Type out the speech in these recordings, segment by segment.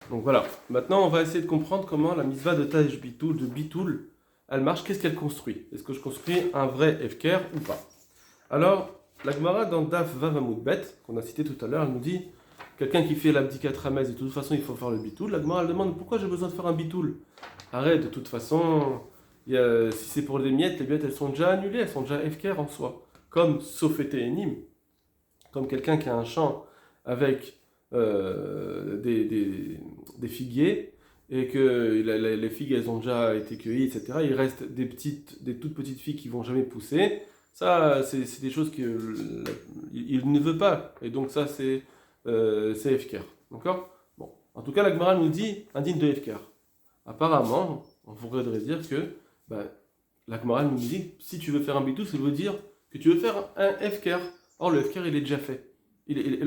Donc voilà, maintenant on va essayer de comprendre comment la mitzvah de Taj Bitoul, de Bitoul, elle marche, qu'est-ce qu'elle construit? Est-ce que je construis un vrai Efker ou pas? Alors, la Gemara dans Daf Vav Amud Bet, qu'on a cité tout à l'heure, elle nous dit quelqu'un qui fait l'abdikat Ramez, de toute façon il faut faire le Bitoul. La Gemara elle demande pourquoi j'ai besoin de faire un Bitoul? Arrête, de toute façon, si c'est pour les miettes elles sont déjà annulées, elles sont déjà Efker en soi. Comme Sofete Enim, comme quelqu'un qui a un champ avec des figuiers et que les figues elles ont déjà été cueillies, etc. Il reste des toutes petites figues qui vont jamais pousser. Ça, c'est des choses qu'il ne veut pas. Et donc ça, c'est Efker. D'accord? Bon. En tout cas, la Gemara nous dit indigne de Efker. Apparemment, on voudrait dire que ben, la Gemara nous dit si tu veux faire un bitou, ça veut dire que tu veux faire un Efker. Or, le Efker, il est déjà fait.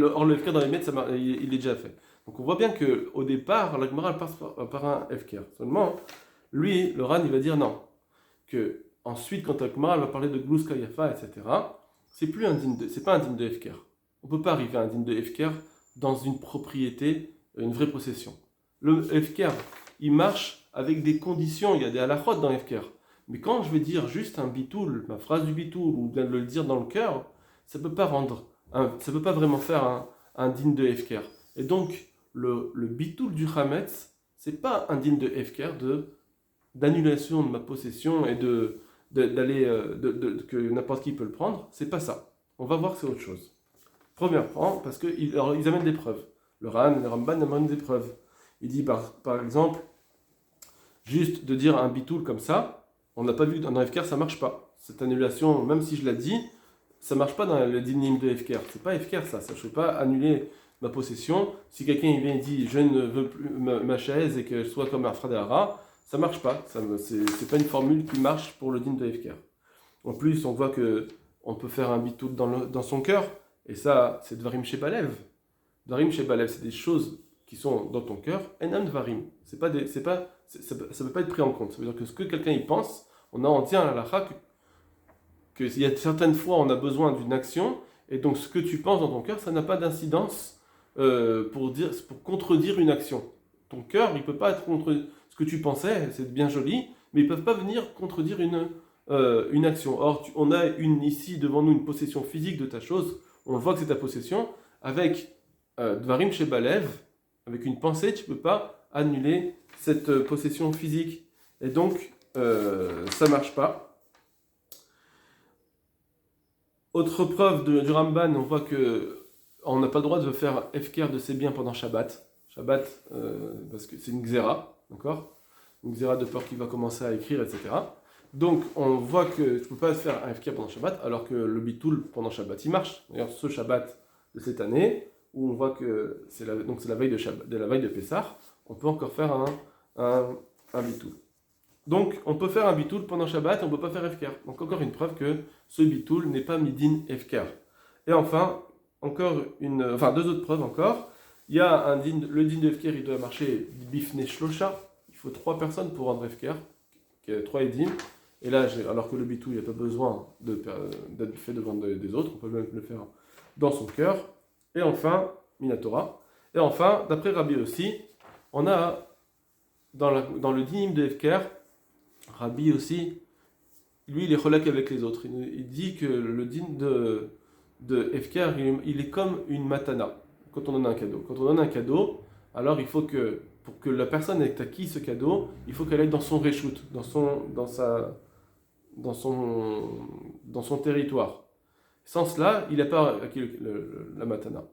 Or, le Efker dans les mètres, il est déjà fait. Donc, on voit bien qu'au départ, la Gemara passe par un Efker. Seulement, lui, le Ran, il va dire non. Que ensuite, quand la Gemara va parler de Glous Kayafa, etc., c'est pas un digne de Efker. On ne peut pas arriver à un digne de Efker dans une propriété, une vraie possession. Le Efker, il marche avec des conditions, il y a des halachot dans Efker. Mais quand je vais dire juste un bitoul, ma phrase du bitoul, ou bien de le dire dans le cœur, ça ne peut pas ça peut pas vraiment faire un digne de Efker. Et donc, le bitoul du Hametz, c'est pas un digne de Efker d'annulation de ma possession et que n'importe qui peut le prendre. C'est pas ça. On va voir que c'est autre chose. Premier point, parce qu'ils amènent des preuves. Le Ran, le Ramban amènent des preuves. Il dit par exemple, juste de dire un bitoul comme ça, on n'a pas vu dans Efker, ça marche pas. Cette annulation, même si je l'ai dit, ça marche pas dans le dinim de Efker. C'est pas Efker ça. Je ne peux pas annuler ma possession. Si quelqu'un vient et dit je ne veux plus ma chaise et que je sois comme un Fradehara, ça marche pas. C'est pas une formule qui marche pour le din de Efker. En plus, on voit que on peut faire un bitoul dans son cœur, et ça, c'est Dvarim Shebalev. Dvarim Shebalev, c'est des choses qui sont dans ton cœur, Enam Dvarim. Ça ne peut pas être pris en compte. Ça veut dire que ce que quelqu'un y pense, on tient à la qu'il y a certaines fois on a besoin d'une action, et donc ce que tu penses dans ton cœur, ça n'a pas d'incidence pour contredire une action. Ton cœur, il ne peut pas être contre ce que tu pensais, c'est bien joli, mais ils ne peuvent pas venir contredire une action. Or, on a ici devant nous une possession physique de ta chose, on voit que c'est ta possession, avec Dvarim Shebalev, avec une pensée, tu ne peux pas annuler cette possession physique. Et donc, ça ne marche pas. Autre preuve du Ramban, on voit que on n'a pas le droit de faire Efker de ses biens pendant Shabbat. Shabbat, parce que c'est une xéra, d'accord? Une xéra de peur qu'il va commencer à écrire, etc. Donc, on voit que tu ne peux pas faire un Efker pendant Shabbat, alors que le bitoul pendant Shabbat, il marche. D'ailleurs, ce Shabbat de cette année, où on voit que c'est la veille la veille de Pessah, on peut encore faire un bitoul. Donc, on peut faire un bitoul pendant Shabbat, on ne peut pas faire Efker. Donc, encore une preuve que ce bitoul n'est pas midin Efker. Et enfin, deux autres preuves encore. Il y a le din de Efker, il doit marcher bifne shlosha. Il faut 3 personnes pour rendre Efker, 3 edim. Et là, alors que le bitoul, il n'y a pas besoin d'être fait devant des autres, on peut même le faire dans son cœur. Et enfin, Minatora. Et enfin, d'après Rabbi aussi, on a dans le dinim de Efker, Rabbi aussi, lui, il est relâché avec les autres. Il dit que le din de Efker, il est comme une matana, quand on donne un cadeau. Quand on donne un cadeau, alors il faut pour que la personne ait acquis ce cadeau, il faut qu'elle aille dans son reshoot, dans son territoire. Sans cela, il n'a pas acquis la matana.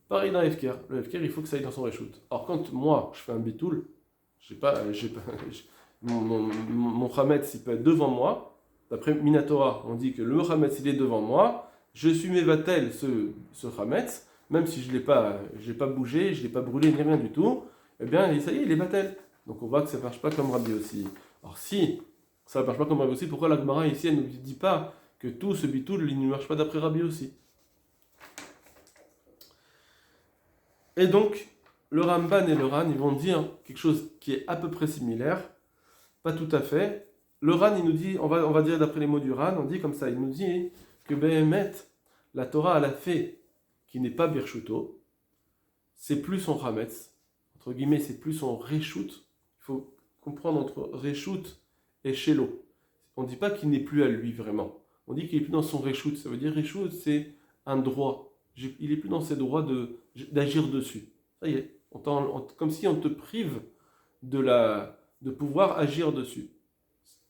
Pareil dans Efker. Le Efker, il faut que ça aille dans son reshoot. Alors quand moi, je fais un bitoul, mon Hametz, il peut être devant moi. D'après Minatora, on dit que le Hametz, il est devant moi. Je suis Mevatel, ce Hametz, même si je l'ai pas bougé, je ne l'ai pas brûlé, ni rien du tout. Eh bien, ça y est, il est Vatel. Donc on voit que ça ne marche pas comme Rabbi aussi. Alors si ça ne marche pas comme Rabbi aussi, pourquoi la Gemara ici, elle ne dit pas que tout ce bitoul, il ne marche pas d'après Rabbi aussi? Et donc, le Ramban et le Ran, ils vont dire quelque chose qui est à peu près similaire, pas tout à fait. Le Ran, il nous dit, on va dire d'après les mots du Ran, on dit comme ça, il nous dit que Behemet, la Torah, elle a fait qui n'est pas Birshuto, c'est plus son Hametz, entre guillemets, c'est plus son reshoot. Il faut comprendre entre reshoot et shelo. On ne dit pas qu'il n'est plus à lui vraiment. On dit qu'il n'est plus dans son reshoot. Ça veut dire reshoot, c'est un droit. Il n'est plus dans ses droits d'agir dessus. Ça y est, comme si on te prive de pouvoir agir dessus.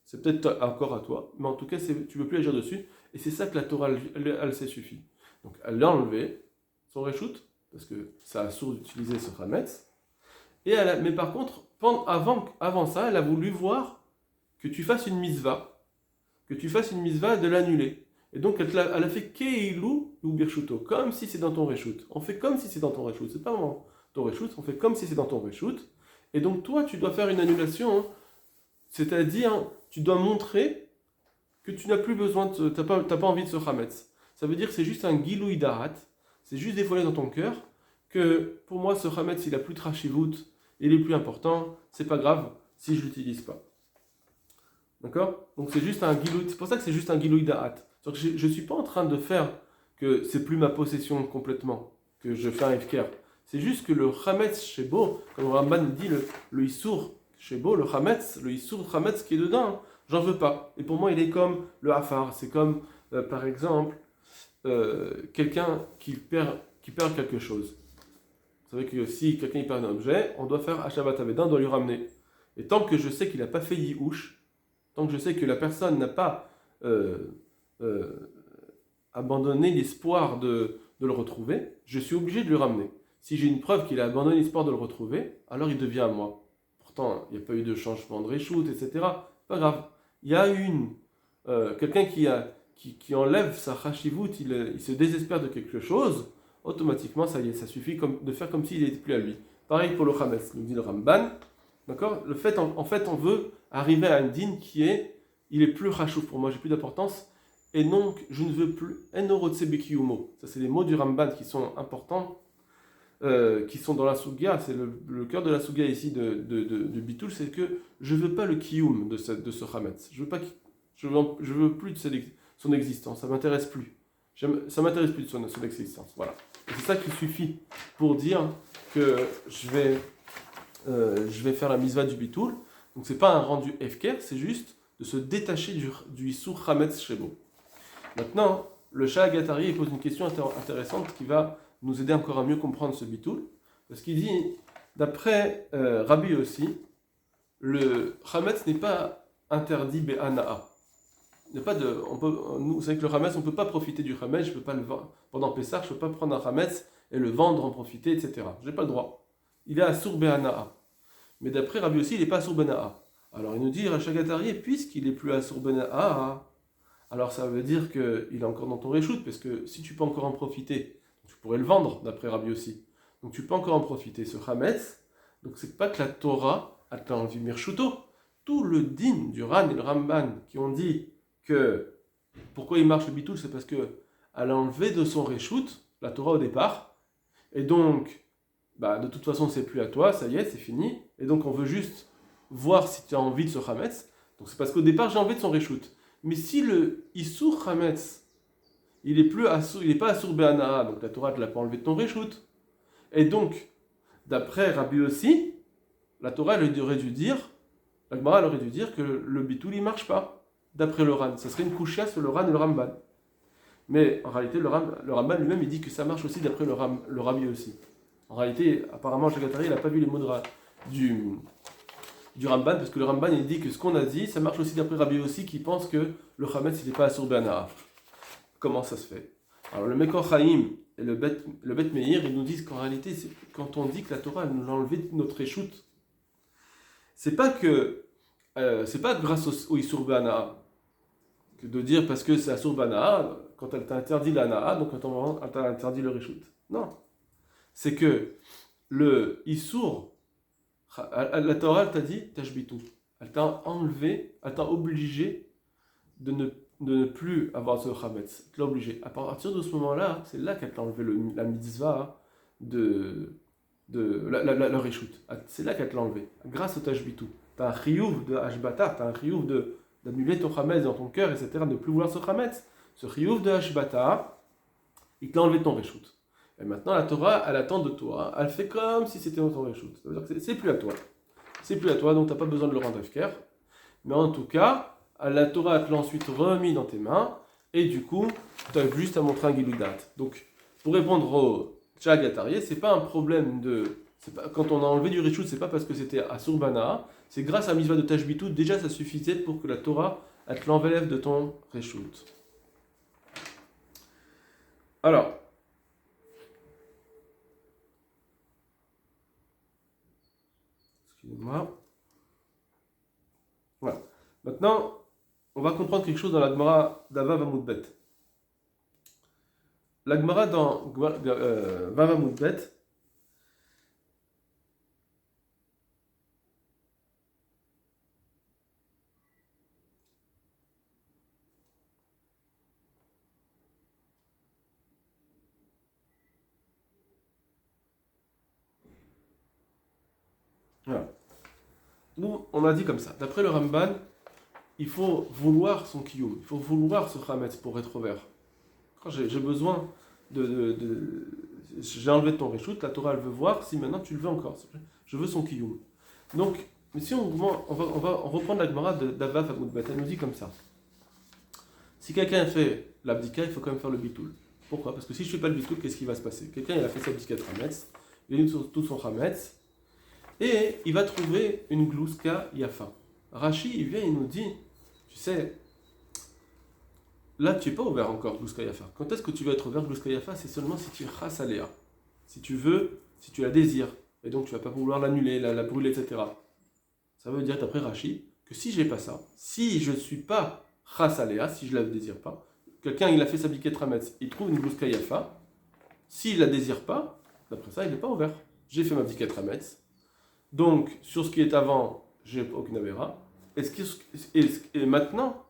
C'est peut-être encore à toi, mais en tout cas, tu ne peux plus agir dessus. Et c'est ça que la Torah, elle s'est suffit. Donc, elle l'a enlevé, son reshoot, parce que ça a sourd d'utiliser ce Hametz. Mais par contre, avant ça, elle a voulu voir que tu fasses une mitzvah, de l'annuler. Et donc, elle a fait Keilou ou Birshuto, comme si c'est dans ton reshoot. On fait comme si c'est dans ton reshoot. C'est pas vraiment ton reshoot, on fait comme si c'est dans ton reshoot. Et donc, toi, tu dois faire une annulation, hein. C'est-à-dire, tu dois montrer que tu n'as plus besoin, tu n'as pas envie de ce Hametz. Ça veut dire que c'est juste un Gilouï Darat, c'est juste dévoilé dans ton cœur, que pour moi, ce Hametz, il a plus de Trashivut, il est plus important, c'est pas grave si je l'utilise pas. D'accord? Donc c'est juste un Gilouï, c'est pour ça que c'est juste un Gilouï Darat. Je ne suis pas en train de faire que c'est plus ma possession complètement, que je fais un Efker. C'est juste que le Hametz Shebo, comme Ramban dit, le Issour Shebo, le Issour Hametz qui est dedans, j'en veux pas. Et pour moi, il est comme le Hafar. C'est comme, par exemple, quelqu'un qui perd quelque chose. Vous savez que si quelqu'un perd un objet, on doit faire Hashavat Avedan, on doit lui ramener. Et tant que je sais qu'il n'a pas fait Yihush, tant que je sais que la personne n'a pas abandonné l'espoir de le retrouver, je suis obligé de lui ramener. Si j'ai une preuve qu'il a abandonné l'espoir de le retrouver, alors il devient à moi. Pourtant, il n'y a pas eu de changement de reshoot, etc. Pas grave. Il y a quelqu'un qui enlève sa chashivut, il se désespère de quelque chose, automatiquement, ça y est, ça suffit de faire comme s'il n'était plus à lui. Pareil pour le Hametz, nous dit le Ramban. D'accord? En fait, on veut arriver à un din il est plus chachouf pour moi, j'ai plus d'importance. Et donc, je ne veux plus. Enorotsebekiyumo. Ça, c'est les mots du Ramban qui sont importants, qui sont dans la Sugia. C'est le cœur de la Sugia ici de Bitoul, c'est que je ne veux pas le kiyum de ce Hametz. Je veux plus de son existence. Ça m'intéresse plus. Ça m'intéresse plus de son existence. Voilà. Et c'est ça qui suffit pour dire que je vais faire la mitzvah du Bitoul. Donc, c'est pas un rendu efker, c'est juste de se détacher du Issour Hametz Shebo. Maintenant, le Shah Gatari pose une question intéressante qui va nous aider encore à mieux comprendre ce bitoul. Parce qu'il dit, d'après Rabbi aussi, le Hametz n'est pas interdit Be'ana'a. Vous savez que le Hametz, on ne peut pas profiter du Hametz, je peux pas le vendre. Pendant Pessah, je ne peux pas prendre un Hametz et le vendre, en profiter, etc. Je n'ai pas le droit. Il est Asur Be'ana'a. Mais d'après Rabbi aussi, il n'est pas Asur Be'ana'a. Alors il nous dit, Shah Gatari, puisqu'il n'est plus Asur Be'ana'a, alors ça veut dire qu'il est encore dans ton reshoot, parce que si tu peux encore en profiter, tu pourrais le vendre, d'après Rabbi aussi. Donc tu peux encore en profiter, ce Hametz. Donc c'est pas que la Torah a enlevé Mirshuto. Tout le din du Ran et le Ramban qui ont dit que pourquoi il marche le bitoul, c'est parce qu'elle a enlevé de son reshoot, la Torah au départ. Et donc, de toute façon, c'est plus à toi, ça y est, c'est fini. Et donc on veut juste voir si tu as envie de ce Hametz. Donc c'est parce qu'au départ, j'ai envie de son reshoot. Mais si le Issour Hametz, il n'est pas Asur Be'ana'a, donc la Torah ne l'a pas enlevé de ton reshoot. Et donc, d'après Rabbi aussi, la Torah la Gemara aurait dû dire que le bitoul il marche pas, d'après le Ran. Ça serait une couchia sur le Ran et le Ramban. Mais en réalité, le Ramban lui-même il dit que ça marche aussi d'après le Rabbi aussi. En réalité, apparemment, Shagatari il n'a pas vu les mots du Ramban, parce que le Ramban il dit que ce qu'on a dit, ça marche aussi d'après Rabbi aussi qui pense que le Hametz il n'est pas Asur Be'ana'a. Comment ça se fait? Alors le Mekor Chaim et le Bet Meir, ils nous disent qu'en réalité, quand on dit que la Torah nous a enlevé de notre reshoot, c'est pas grâce au Isur Be'ana'a, que de dire parce que c'est Asur Be'ana'a, quand elle t'a interdit l'Ana'a, donc quand elle t'a interdit le reshoot. Non. C'est que le Isur, la Torah, elle t'a dit Tashbitu. Elle t'a obligé de ne plus avoir ce Hametz. Elle t'a obligé. À partir de ce moment-là, c'est là qu'elle t'a enlevé la mitzvah le reshoot. C'est là qu'elle t'a enlevé. Grâce au Tashbitu. T'as un chiyuv de Hashbata, t'as un chiyuv d'annuler ton Hametz dans ton cœur, etc., de ne plus vouloir ce Hametz. Ce chiyuv de Hashbata, il t'a enlevé ton reshoot. Et maintenant, la Torah, elle attend de toi, elle fait comme si c'était ton réchout. Ça veut dire que c'est plus à toi. C'est plus à toi, donc tu n'as pas besoin de le rendre efker. Mais en tout cas, la Torah te l'a ensuite remis dans tes mains, et du coup, tu as juste à montrer un giloudat. Donc, pour répondre au Tchagatarié, c'est pas un problème de. Quand on a enlevé du réchout, c'est pas parce que c'était à Surbana, c'est grâce à la mitzvah de Tashbitout, déjà ça suffisait pour que la Torah, elle te l'enlève de ton réchout. Alors, excusez-moi. Voilà. Maintenant, on va comprendre quelque chose dans la Gemara d'Avav Amoudbet. La Gemara dans Vav Amoudbet, voilà. Nous, on a dit comme ça. D'après le Ramban, il faut vouloir son kiyum, il faut vouloir ce chametz pour être ouvert. Quand j'ai besoin j'ai enlevé ton réchoute, la Torah elle veut voir si maintenant tu le veux encore. Je veux son kiyum. Donc, mais si on va reprendre la Gemara d'Avav Amoudbet, elle nous dit comme ça. Si quelqu'un fait l'abdika, il faut quand même faire le bitoul. Pourquoi? Parce que si je ne fais pas le bitoul, qu'est-ce qui va se passer? Quelqu'un il a fait sa abdika de chametz, il a mis tout son chametz, et il va trouver une glouska yafa. Rashi, il vient, il nous dit, tu sais, là tu n'es pas ouvert encore, glouska yafa. Quand est-ce que tu vas être ouvert, glouska yafa? C'est seulement si tu chasses aléa. Si tu veux, si tu la désires, et donc tu ne vas pas vouloir l'annuler, la brûler, etc. Ça veut dire, d'après Rashi, que si j'ai pas ça, si je ne suis pas chas aléa, si je ne la désire pas, quelqu'un il a fait sa biquette rametz, il trouve une glouska yafa, s'il ne la désire pas, d'après ça, il n'est pas ouvert. J'ai fait ma biquette rametz, donc sur ce qui est avant, j'ai aucune avéra, et maintenant,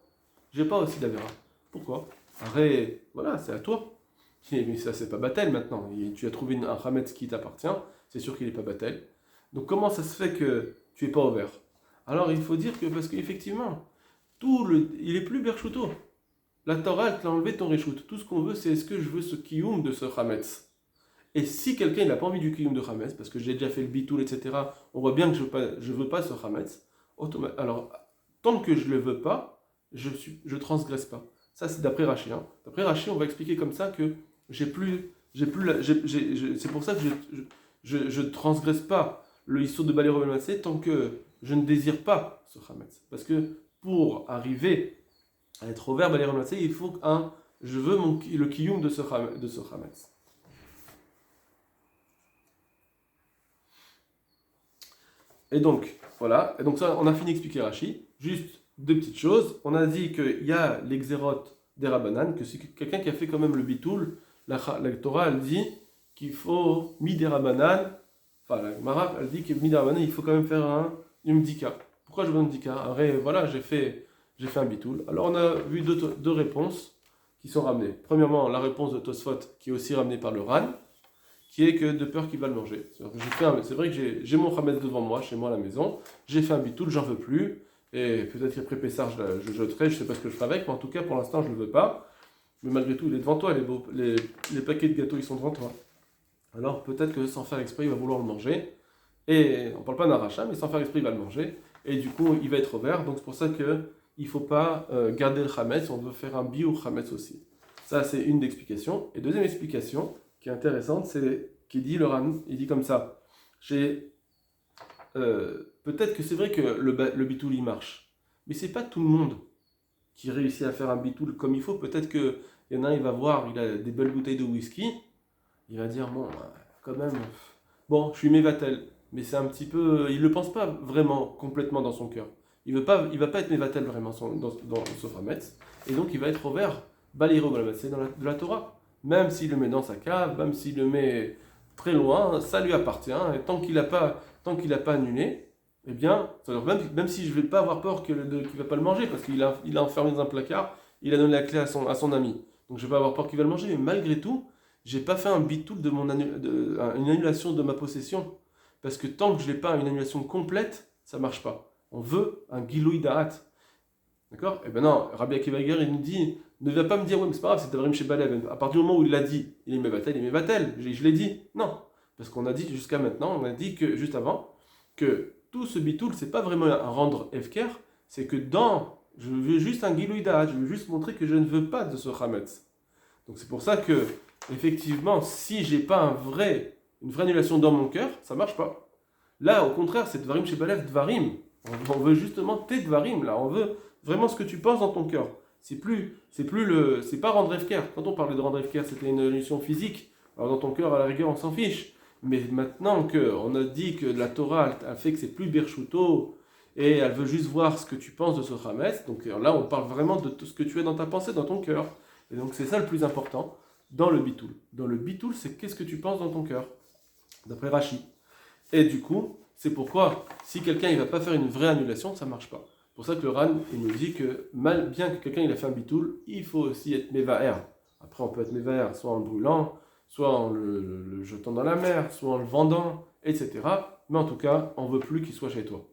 j'ai pas aussi d'avéra. Pourquoi? Arrête, voilà, c'est à toi. Mais ça, c'est pas battel maintenant. Tu as trouvé un rametz qui t'appartient, c'est sûr qu'il n'est pas battel. Donc comment ça se fait que tu n'es pas ouvert? Alors il faut dire que, parce qu'effectivement, il est plus berchouto. La Torah, elle t'a enlevé ton réchout. Tout ce qu'on veut, c'est est-ce que je veux ce kiyum de ce chametz. Et si quelqu'un n'a pas envie du kiyum de chametz, parce que j'ai déjà fait le bitoul, etc., on voit bien que je ne veux pas ce chametz, alors tant que je ne le veux pas, je transgresse pas. Ça, c'est d'après Rashi. Hein. D'après Rashi, on va expliquer comme ça que c'est pour ça que je ne transgresse pas le issur de Balé Rebel Massé tant que je ne désire pas ce chametz. Parce que pour arriver à être ouvert Balé Rebel Massé, il faut je veux le kiyum de ce chametz. Et donc, voilà. Et donc ça, on a fini d'expliquer Rashi. Juste deux petites choses. On a dit qu'il y a l'exérote des Rabbanan, que c'est quelqu'un qui a fait quand même le bitoul. La Torah, elle dit qu'il faut mi Rabbanan. Enfin, la Gemara, elle dit que mi Rabbanan, il faut quand même faire une bdika. Pourquoi je veux une bdika? Voilà, j'ai fait un bitoul. Alors on a vu deux réponses qui sont ramenées. Premièrement, la réponse de Tosfot, qui est aussi ramenée par le Ran, qui est que de peur qu'il va le manger. C'est vrai que j'ai mon chametz devant moi, chez moi à la maison, j'ai fait un bitoul, j'en veux plus, et peut-être qu'après Pessar je jeterai, je ne sais pas ce que je ferai avec, mais en tout cas pour l'instant je ne le veux pas. Mais malgré tout, il est devant toi, les paquets de gâteaux ils sont devant toi. Alors peut-être que sans faire exprès, il va vouloir le manger, et on ne parle pas d'un rachat, mais sans faire exprès, il va le manger, et du coup il va être ouvert, donc c'est pour ça qu'il ne faut pas garder le chametz, on veut faire un bio chametz aussi. Ça c'est une explication. Et deuxième explication, qui est intéressante, c'est qu'il dit le Ran, il dit comme ça. Peut-être que c'est vrai que le bitoul il marche, mais c'est pas tout le monde qui réussit à faire un bitoul comme il faut. Peut-être que il y en a un, il va voir, il a des belles bouteilles de whisky, il va dire bon, quand même, bon, je suis mévatel, mais c'est un petit peu, il le pense pas vraiment complètement dans son cœur. Il va pas être mévatel vraiment dans son Hametz, et donc il va être ouvert, balayro c'est de la Torah. Même s'il le met dans sa cave, même s'il le met très loin, ça lui appartient. Et tant qu'il n'a pas annulé, eh bien, même si je ne vais pas avoir peur qu'il ne va pas le manger, parce qu'il a enfermé dans un placard, il a donné la clé à son ami. Donc je ne vais pas avoir peur qu'il va le manger, mais malgré tout, je n'ai pas fait un bitoul une annulation de ma possession. Parce que tant que je n'ai pas une annulation complète, ça ne marche pas. On veut un giloui da'at. D'accord? Eh ben non, Rabbi Akiva Eiger, il nous dit, ne viens pas me dire, oui, mais c'est pas grave, c'est Tavrim chez Balev. À partir du moment où il l'a dit, il est Mevatel, je l'ai dit. Non. Parce qu'on a dit jusqu'à maintenant, on a dit que, juste avant, que tout ce bitoul, c'est pas vraiment un rendre Efker, c'est que je veux juste un Gilouïda, je veux juste montrer que je ne veux pas de ce Hametz. Donc c'est pour ça que, effectivement, si j'ai pas une vraie annulation dans mon cœur, ça marche pas. Là, au contraire, c'est Dvarim chez Balev, Dvarim. On veut justement tes Dvarim, là, on veut vraiment ce que tu penses dans ton cœur. C'est pas rendre Efker. Quand on parlait de rendre Efker, c'était une illusion physique. Alors dans ton cœur, à la rigueur, on s'en fiche. Mais maintenant qu'on a dit que la Torah a fait que c'est plus Berchuto, et elle veut juste voir ce que tu penses de ce Hametz, donc là on parle vraiment de tout ce que tu as dans ta pensée, dans ton cœur. Et donc c'est ça le plus important dans le bitoul. Dans le bitoul, c'est qu'est-ce que tu penses dans ton cœur, d'après Rashi. Et du coup, c'est pourquoi si quelqu'un il va pas faire une vraie annulation, ça marche pas. C'est pour ça que le Ran il nous dit que bien que quelqu'un il a fait un bitoul, il faut aussi être mevaer. Après on peut être mevaer soit en le brûlant, soit en le jetant dans la mer, soit en le vendant, etc. Mais en tout cas, on veut plus qu'il soit chez toi.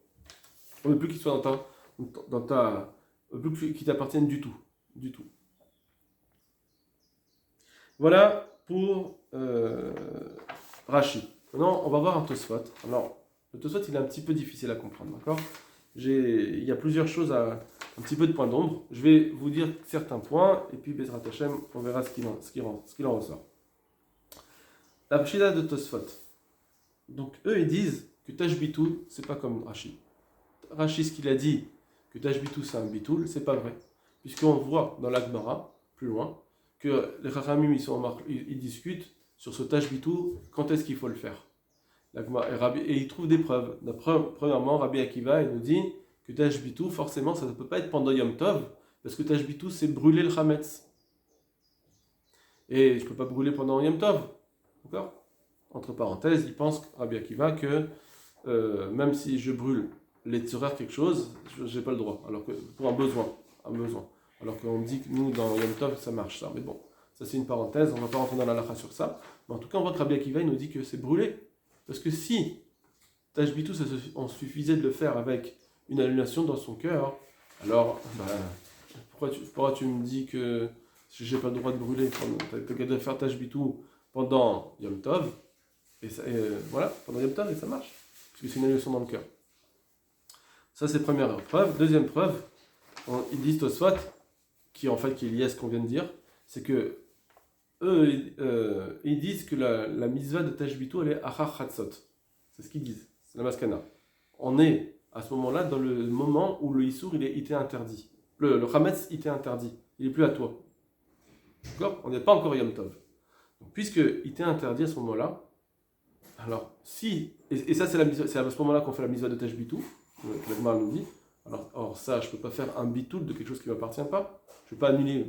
On ne veut plus qu'il soit on veut plus qu'il t'appartienne du tout. Du tout. Voilà pour Rashi. Maintenant, on va voir un Tosfot. Alors, le Tosfot, il est un petit peu difficile à comprendre, d'accord? Il y a plusieurs choses, un petit peu de points d'ombre. Je vais vous dire certains points, et puis Bezrat Hashem, on verra ce qu'il en ressort. La Pshida de Tosfot. Donc, eux, ils disent que Tashbitou, c'est pas comme Rashi. Rashi, ce qu'il a dit, que Tashbitou, c'est un bitoul, c'est pas vrai. Puisqu'on voit dans l'Agmara, plus loin, que les Chachamim, ils discutent sur ce Tashbitou, quand est-ce qu'il faut le faire. Et ils trouvent des preuves. Premièrement, Rabbi Akiva, il nous dit que Tashbitou, forcément, ça ne peut pas être pendant Yom Tov, parce que Tashbitou, c'est brûler le Hametz. Et je ne peux pas brûler pendant Yom Tov. D'accord? Entre parenthèses, il pense, Rabbi Akiva, que même si je brûle les tzorères quelque chose, je n'ai pas le droit. Alors que pour un besoin. Alors qu'on dit que nous, dans Yom Tov, ça marche ça. Mais bon, ça c'est une parenthèse, on ne va pas rentrer dans la lacha sur ça. Mais en tout cas, on voit que Rabbi Akiva il nous dit que c'est brûlé. Parce que si Tashbitou, on suffisait de le faire avec une annulation dans son cœur, alors, pourquoi tu me dis que j'ai pas le droit de brûler, t'as qu'à faire Tashbitou pendant Yom Tov, voilà, pendant Yom Tov, et ça marche. Parce que c'est une annulation dans le cœur. Ça, c'est première preuve. Deuxième preuve, ils disent Tosfot, qui est lié à ce qu'on vient de dire, c'est que eux, ils disent que la mitzvah de Tashbitou, elle est Achar Chatzot. C'est ce qu'ils disent, c'est la maskana. On est à ce moment-là dans le moment où le Issour, il était interdit. Le Hametz, il était interdit. Il n'est plus à toi. D'accord? On n'est pas encore Yom Tov. Donc, puisqu'il était interdit à ce moment-là, alors si, et ça c'est à ce moment-là qu'on fait la mitzvah de Tashbitou, que l'Agmara nous dit. Alors ça, je ne peux pas faire un bitoul de quelque chose qui ne m'appartient pas. Je ne peux pas annuler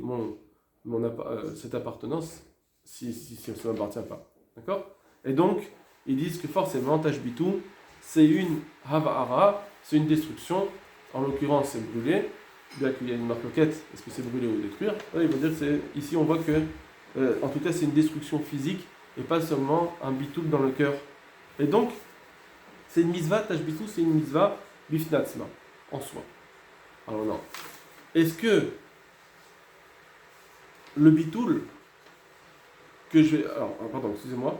cette appartenance si ça ne m'appartient pas. D'accord? Et donc, ils disent que forcément, Tashbitou, c'est une Havahara, c'est une destruction. En l'occurrence, c'est brûler. Bien qu'il y ait une marloquette, est-ce que c'est brûler ou détruire? Ils vont dire que ici, on voit que, en tout cas, c'est une destruction physique et pas seulement un bitoul dans le cœur. Et donc, c'est une mitzvah, Tashbitou, c'est une mitzvah bifnatzma, en soi. Alors non. Est-ce que le bitoul que je vais... Alors, pardon, excusez-moi.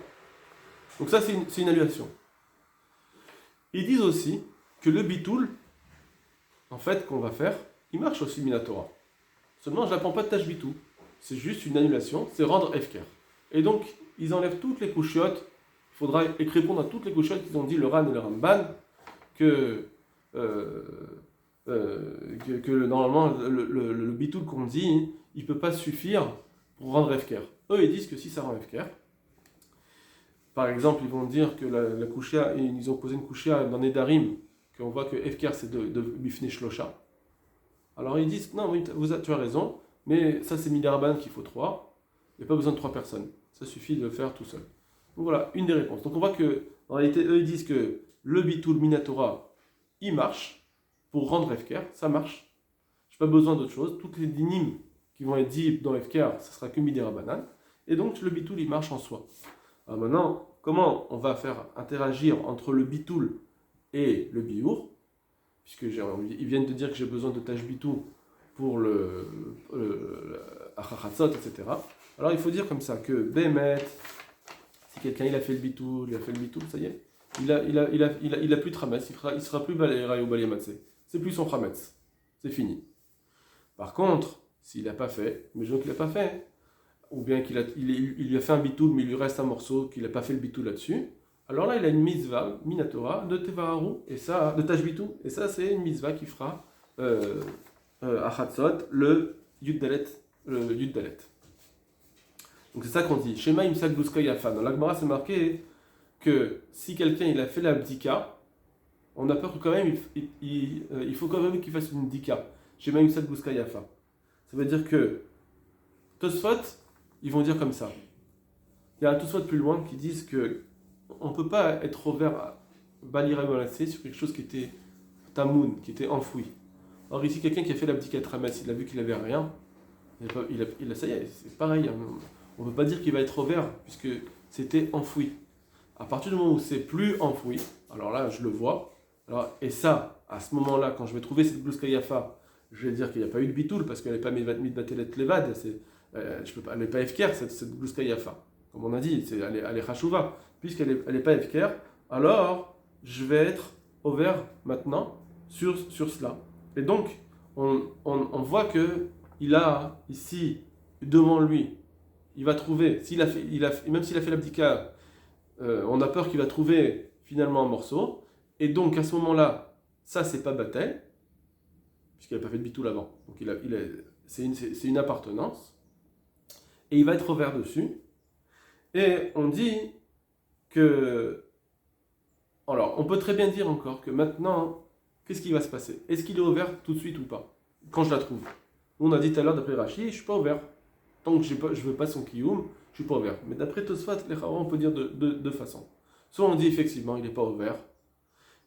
Donc ça, c'est une annulation. Ils disent aussi que le bitoul, en fait, qu'on va faire, il marche aussi Minatora. Seulement, je n'apprends pas de Tashbitou. C'est juste une annulation, c'est rendre Efker. Et donc, ils enlèvent toutes les couchiottes. Il faudra répondre à toutes les couchiottes qu'ils ont dit, le Ran et le Ramban, que normalement, le bitoul qu'on dit, il ne peut pas suffire pour rendre Efker. Eux, ils disent que si ça rend Efker, par exemple, ils vont dire que la couchia, ils ont posé une couchia dans Nedarim, qu'on voit que Efker c'est de Bifne Shlosha. Alors ils disent, non, oui, tu as raison, mais ça c'est Midarban qu'il faut 3, il n'y a pas besoin de 3 personnes, ça suffit de le faire tout seul. Donc voilà, une des réponses. Donc on voit que, en réalité, eux ils disent que le bitoul Minatora, il marche, pour rendre Efker, ça marche. Je n'ai pas besoin d'autre chose, toutes les dinim qui vont être dit dans Efker, ce sera que Midirabanan, et donc le bitoul il marche en soi. Alors maintenant, comment on va faire interagir entre le bitoul et le biour, puisque ils viennent de dire que j'ai besoin de tashbitou pour Achachatzot, etc. Alors il faut dire comme ça que Bémet, si quelqu'un il a fait le bitoul, ça y est, il a plus de Hametz, il sera plus Baléraï ou Balématsé. C'est plus son Hametz. C'est fini. Par contre, s'il n'a pas fait, mais je qu'il n'a pas fait, ou bien il lui a fait un bitoul, mais il lui reste un morceau, qu'il n'a pas fait le bitoul là-dessus, alors là, il a une mitzvah, minatora, de Tevaharu, et ça, de Tashbitu, et ça, c'est une mitzvah qui fera à Chatzot, le Yud Dalet. Donc c'est ça qu'on dit. Shema Imsak Bluska Yafa. Dans l'Agmara, c'est marqué que si quelqu'un il a fait la bdika, on a peur que quand même, il faut quand même qu'il fasse une bdika. Shema Imsak Bluska Yafa. Ça veut dire que Tosfot, ils vont dire comme ça. Il y a un Tosfot plus loin qui disent que on ne peut pas être ouvert à Balira Molassé sur quelque chose qui était tamoun, qui était enfoui. Or ici, quelqu'un qui a fait l'abdicat Rames, il a vu qu'il n'avait rien, ça y est, c'est pareil. On ne peut pas dire qu'il va être ouvert puisque c'était enfoui. À partir du moment où c'est plus enfoui, alors là, je le vois. Alors, et ça, à ce moment-là, quand je vais trouver cette blouse Kayafa, je vais dire qu'il n'y a pas eu de bitoul parce qu'elle n'est pas mitbatelet levad, elle n'est pas efker, cette blouse Kayafa. Comme on a dit, elle est chachouva. Puisqu'elle n'est pas efker, alors je vais être ouvert maintenant sur cela. Et donc, on voit qu'il a ici, devant lui, il va trouver, même s'il a fait l'abdika, on a peur qu'il va trouver finalement un morceau. Et donc, à ce moment-là, ça, c'est pas batel, puisqu'il n'a pas fait de bitoul avant. Donc, c'est une appartenance. Et il va être ouvert dessus. Et on dit que... Alors, on peut très bien dire encore que maintenant, qu'est-ce qui va se passer? Est-ce qu'il est ouvert tout de suite ou pas? Quand je la trouve. Nous, on a dit tout à l'heure, d'après Rashi, je ne suis pas ouvert. Tant que je ne veux pas son kiyum, je ne suis pas ouvert. Mais d'après Tosfot, les Chara, on peut dire de deux façons. Soit on dit effectivement, il n'est pas ouvert.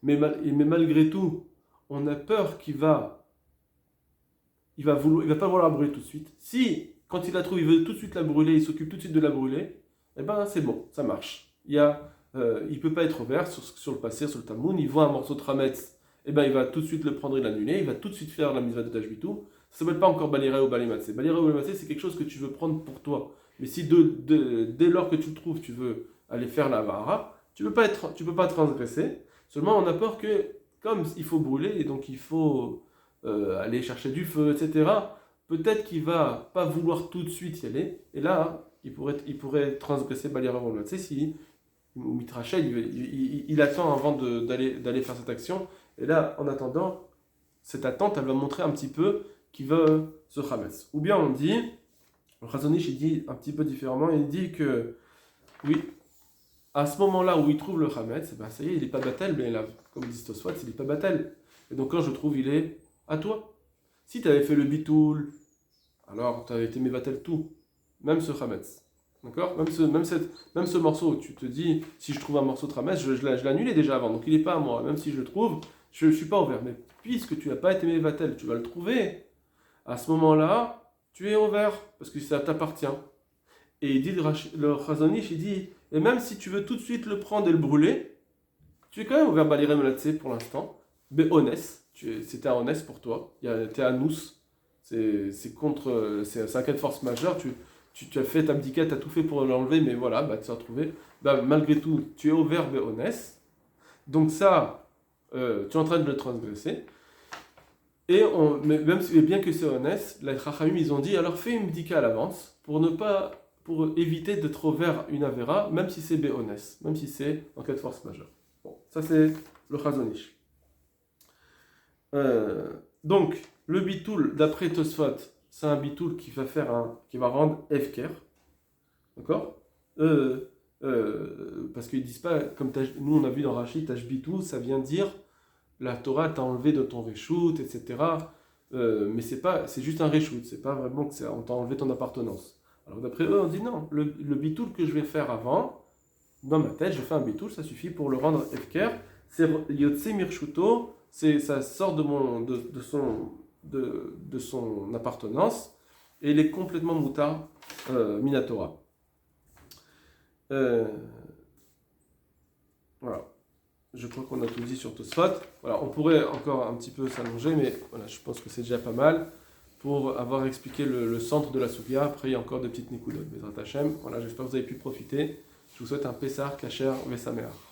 Mais malgré tout, on a peur qu'il va... Il va pas vouloir la brûler tout de suite. Si, quand il la trouve, il veut tout de suite la brûler, il s'occupe tout de suite de la brûler, eh ben c'est bon, ça marche. Il ne peut pas être ouvert sur le passé, sur le Talmud. Il voit un morceau de Rametz, eh ben il va tout de suite le prendre et l'annuler. Il va tout de suite faire la mitzvah de Tashbitu. Ça ne s'appelle pas encore Balira ou Balimatsé. Balira ou Balimatsé, c'est quelque chose que tu veux prendre pour toi. Mais si dès lors que tu le trouves, tu veux aller faire la Vahara, tu ne peux pas transgresser. Seulement, on a peur que, comme il faut brûler, et donc il faut aller chercher du feu, etc., peut-être qu'il va pas vouloir tout de suite y aller. Et là, il pourrait transgresser Balira ou Balimatsé si... ou Mitrachel, il attend avant d'aller faire cette action. Et là, en attendant, cette attente, elle va montrer un petit peu qu'il veut se Hametz. Ou bien on dit, le Chazonish, il dit un petit peu différemment, il dit que, oui, à ce moment-là où il trouve le Hametz, ben ça y est, il n'est pas battel, mais là, comme dit Tosfot, il n'est pas battel. Et donc quand je trouve, il est à toi. Si tu avais fait le bitoul, alors tu avais été mévatel tout, même ce Hametz. D'accord, même ce morceau, tu te dis, si je trouve un morceau de Hametz, je l'annulais déjà avant, donc il n'est pas à moi. Même si je le trouve, je ne suis pas ouvert. Mais puisque tu n'as pas été mévatel, tu vas le trouver, à ce moment-là, tu es ouvert, parce que ça t'appartient. Et il dit, le Chazonish, il dit, et même si tu veux tout de suite le prendre et le brûler, tu es quand même ouvert Baliré Melatsé pour l'instant. Mais honnête, c'était un honnête pour toi, tu es à nous, c'est un cas de force majeure, tu as fait ta bdika, tu as tout fait pour l'enlever, mais voilà, bah, tu t'es retrouvé. Bah, malgré tout, tu es ouvert honnête. Donc ça, tu es en train de le transgresser. Et bien que c'est honnête, les Chachamim, ils ont dit, alors fais une bdika à l'avance, pour éviter d'être ouvert une avera, même si c'est béhonnête, même si c'est en cas de force majeure. Bon, ça c'est le Chazonish. Donc, le bitoul, d'après Tosfot, c'est un bitoul qui va rendre efker. D'accord, parce qu'ils disent pas, comme nous on a vu dans Rashi, tashbitu, ça vient dire la Torah t'a enlevé de ton reshoot, etc. Mais c'est juste un reshoot, c'est pas vraiment que on t'a enlevé ton appartenance. Alors d'après eux, on dit non, le bitoul que je vais faire avant, dans ma tête, je fais un bitoul, ça suffit pour le rendre efker. C'est yotse mirshuto, ça sort de son appartenance et il est complètement moutard minatora. Voilà. Je crois qu'on a tout dit sur Tosfot. Voilà, on pourrait encore un petit peu s'allonger, mais voilà, je pense que c'est déjà pas mal. pour avoir expliqué le centre de la Sougia. Après, il y a encore des petites Nikoudot. Bezrat Hashem. Voilà, j'espère que vous avez pu profiter. Je vous souhaite un Pessah, Kacher, Vesameach.